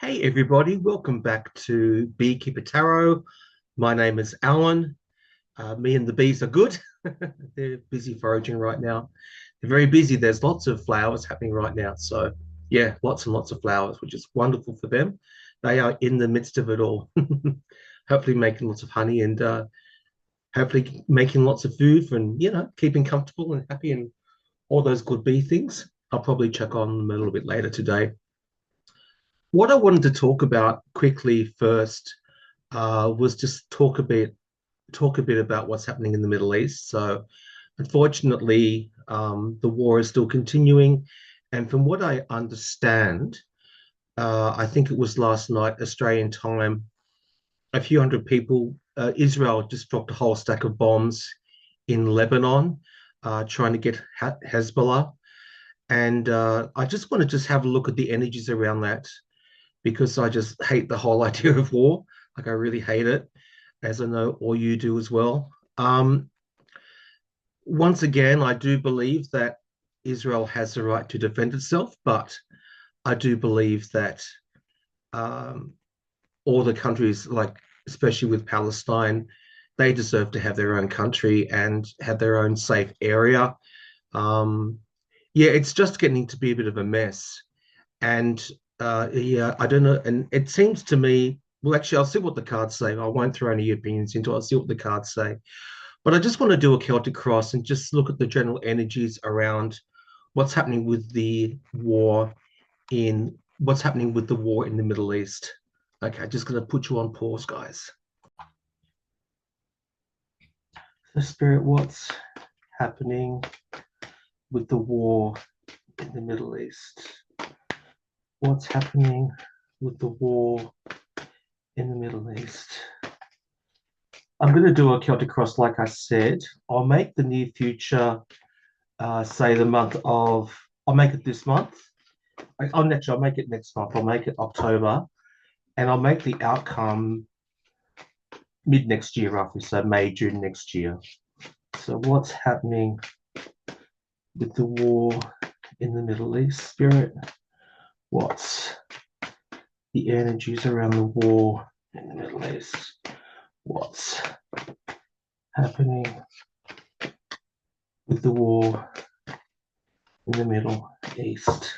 Hey everybody, welcome back to Beekeeper Tarot. My name is Alan. Me and the bees are good. They're busy foraging right now. They're very busy. There's lots of flowers happening right now. So, yeah, lots and lots of flowers, which is wonderful for them. They are in the midst of it all. Hopefully, making lots of honey and hopefully making lots of food and, keeping comfortable and happy and all those good bee things. I'll probably check on them a little bit later today. What I wanted to talk about quickly first was just talk a bit about what's happening in the Middle East. So, unfortunately, the war is still continuing, and from what I understand, I think it was last night, Australian time, a few hundred people. Israel just dropped a whole stack of bombs in Lebanon, trying to get Hezbollah. And I just want to just have a look at the energies around that because I just hate the whole idea of war. Like I really hate it, as I know all you do as well. Once again, I do believe that Israel has the right to defend itself, but I do believe that um, all the countries, like especially with Palestine, they deserve to have their own country and have their own safe area. Um, yeah, it's just getting to be a bit of a mess. And yeah, I don't know. And it seems to me, well, actually, I'll see what the cards say. I won't throw any opinions into it. I'll see what the cards say. But I just want to do a Celtic cross and just look at the general energies around what's happening with the war in the Middle East. Okay, just gonna put you on pause, guys. The spirit, what's happening with the war in the Middle East? What's happening with the war in the Middle East? I'm going to do a Celtic cross, like I said. I'll make the near future, say the month of, I'll make it this month. I'll make it next month. I'll make it October, and I'll make the outcome mid next year, roughly. So May, June next year. So what's happening with the war in the Middle East, Spirit? What's the energies around the war in the Middle East? What's happening with the war in the Middle East?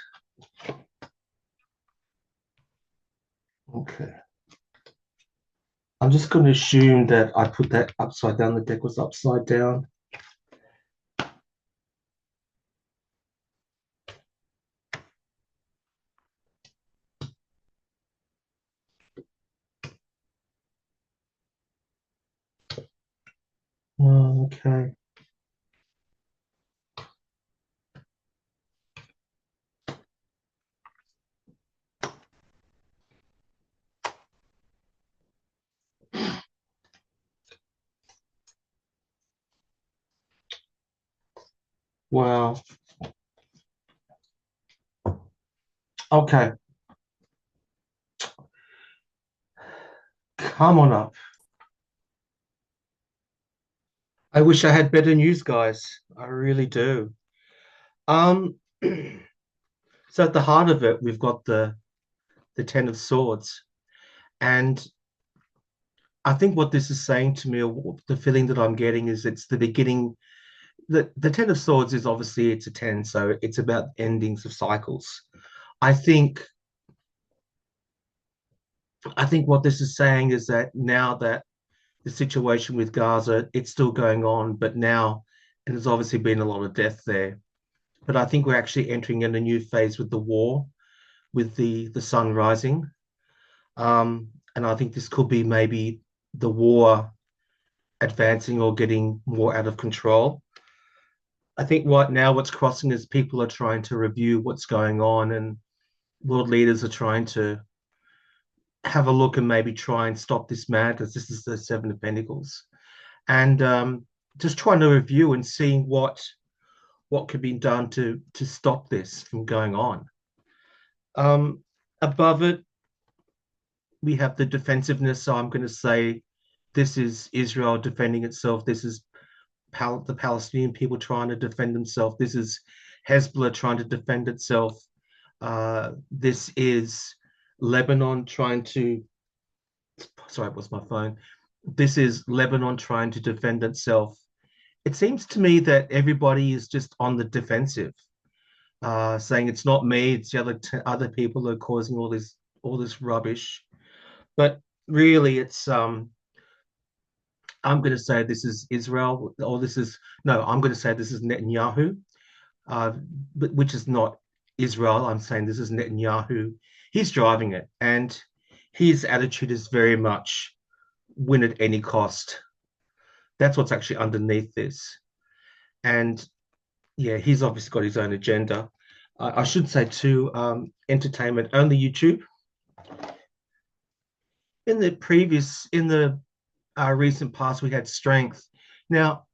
Okay. I'm just going to assume that I put that upside down. The deck was upside down. Okay. Wow. Okay. Come on up. I wish I had better news, guys. I really do. Um, so at the heart of it, we've got the Ten of Swords, and I think what this is saying to me, or the feeling that I'm getting, is it's the beginning. The Ten of Swords is obviously it's a ten, so it's about endings of cycles. I think I think what this is saying is that now that the situation with Gaza, it's still going on, but now, and there's obviously been a lot of death there. But I think we're actually entering in a new phase with the war, with the sun rising. And I think this could be maybe the war advancing or getting more out of control. I think right now what's crossing is people are trying to review what's going on, and world leaders are trying to have a look and maybe try and stop this madness. This is the Seven of Pentacles, and just trying to review and seeing what could be done to stop this from going on. Um, Above it, we have the defensiveness. So I'm going to say this is Israel defending itself. This is the Palestinian people trying to defend themselves. This is Hezbollah trying to defend itself. This is Lebanon trying to, sorry, it was my phone. This is Lebanon trying to defend itself. It seems to me that everybody is just on the defensive, saying it's not me, it's the other people that are causing all this rubbish. But really, it's I'm going to say this is Israel, or this is no, I'm going to say this is Netanyahu, uh, but which is not Israel. I'm saying this is Netanyahu. He's driving it, and his attitude is very much win at any cost. That's what's actually underneath this. And yeah, he's obviously got his own agenda. I should say too, entertainment only YouTube. In the recent past, we had strength. Now,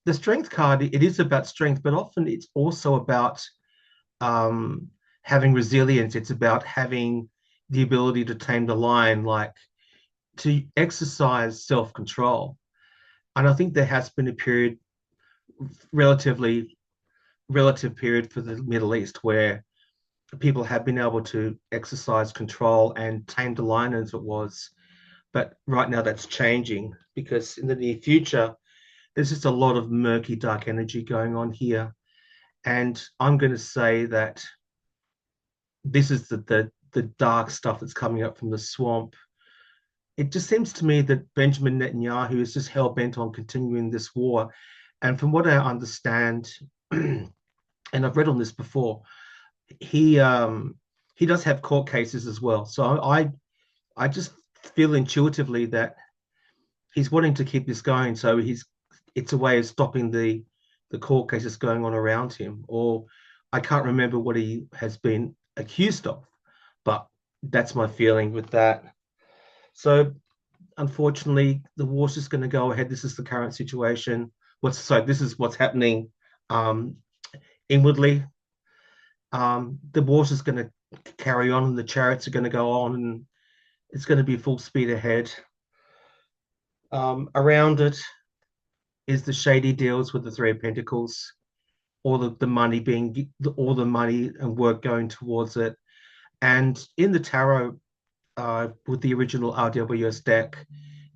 the strength card, it is about strength, but often it's also about um, having resilience. It's about having the ability to tame the lion, like to exercise self-control. And I think there has been a period, relatively relative period for the Middle East where people have been able to exercise control and tame the lion as it was. But right now that's changing because in the near future, there's just a lot of murky, dark energy going on here. And I'm going to say that this is the dark stuff that's coming up from the swamp. It just seems to me that Benjamin Netanyahu is just hell bent on continuing this war. And from what I understand, and I've read on this before, he um, he does have court cases as well. So I just feel intuitively that he's wanting to keep this going. So it's a way of stopping the court cases going on around him. Or I can't remember what he has been accused of, but that's my feeling with that. So unfortunately, the war's just going to go ahead. This is the current situation. This is what's happening um, inwardly. The war's just going to carry on, and the chariots are going to go on, and it's going to be full speed ahead. Around it is the shady deals with the Three of Pentacles, all the money and work going towards it. And in the tarot, with the original RWS deck,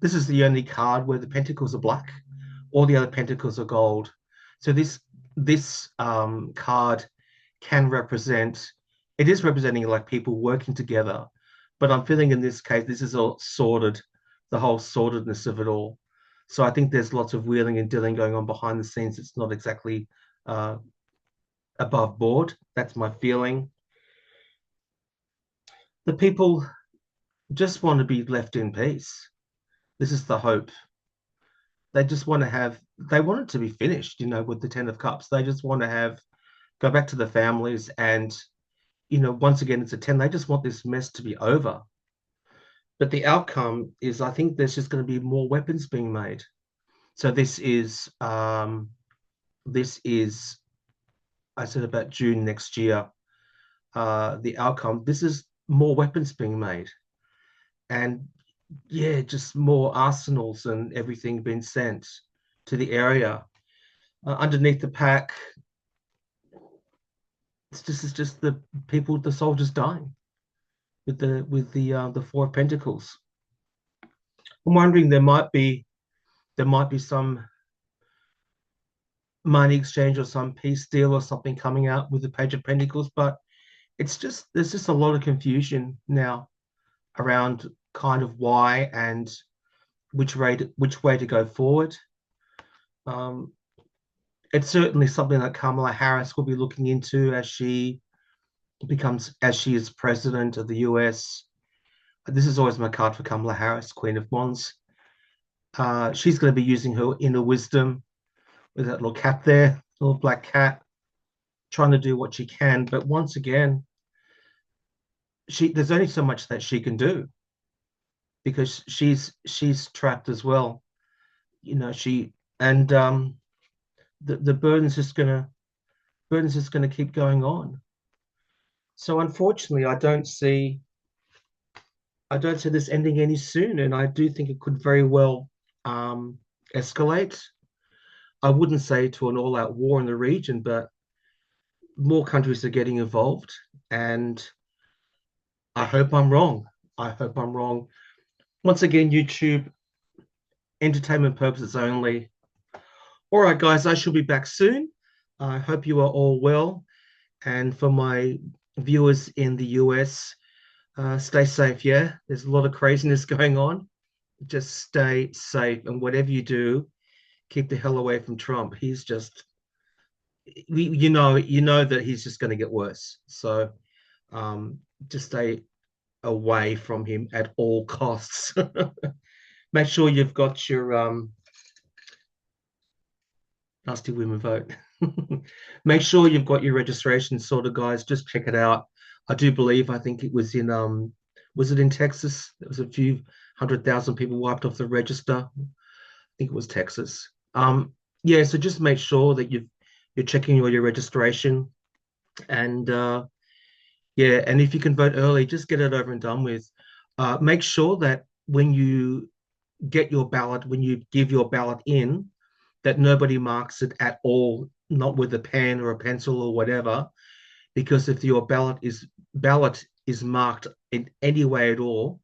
this is the only card where the pentacles are black. All the other pentacles are gold. So this card can represent. It is representing like people working together, but I'm feeling in this case this is all sorted, the whole sortedness of it all. So I think there's lots of wheeling and dealing going on behind the scenes. It's not exactly uh, above board. That's my feeling. The people just want to be left in peace. This is the hope. They just want to have, they want it to be finished, with the Ten of Cups. They just want to go back to the families and, once again, it's a 10. They just want this mess to be over. But the outcome is, I think there's just going to be more weapons being made. So this is, I said about June next year, the outcome, this is more weapons being made. And yeah, just more arsenals and everything being sent to the area. Underneath the pack, it's just the people, the soldiers dying with the Four of Pentacles. I'm wondering there might be some money exchange or some peace deal or something coming out with the Page of Pentacles, but there's just a lot of confusion now around kind of why and which way to go forward. Um, it's certainly something that Kamala Harris will be looking into as she is president of the US. This is always my card for Kamala Harris, Queen of Wands. She's going to be using her inner wisdom with that little cat there, little black cat, trying to do what she can. But once again, there's only so much that she can do because she's trapped as well. She and the burden's just gonna keep going on. So unfortunately, I don't see this ending any soon, and I do think it could very well um, escalate. I wouldn't say to an all-out war in the region, but more countries are getting involved, and I hope I'm wrong. I hope I'm wrong. Once again, YouTube, entertainment purposes only. All right, guys, I shall be back soon. I hope you are all well. And for my viewers in the US, stay safe. Yeah, there's a lot of craziness going on. Just stay safe. And whatever you do, keep the hell away from Trump. He's just, you know that he's just going to get worse. So um, just stay away from him at all costs. Make sure you've got your nasty women vote. Make sure you've got your registration sorted, guys. Just check it out. I do believe, I think it was in was it in Texas? There was a few 100,000 people wiped off the register. I think it was Texas. Yeah, so just make sure that you're checking all your registration, and yeah, and if you can vote early, just get it over and done with. Make sure that when you get your ballot, when you give your ballot in, that nobody marks it at all, not with a pen or a pencil or whatever, because if your ballot is marked in any way at all,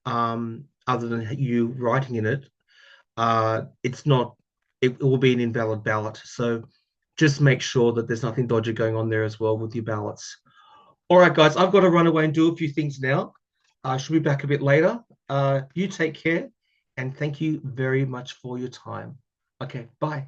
other than you writing in it, it's not. It will be an invalid ballot. So just make sure that there's nothing dodgy going on there as well with your ballots. All right, guys, I've got to run away and do a few things now. I should be back a bit later. You take care, and thank you very much for your time. Okay, bye.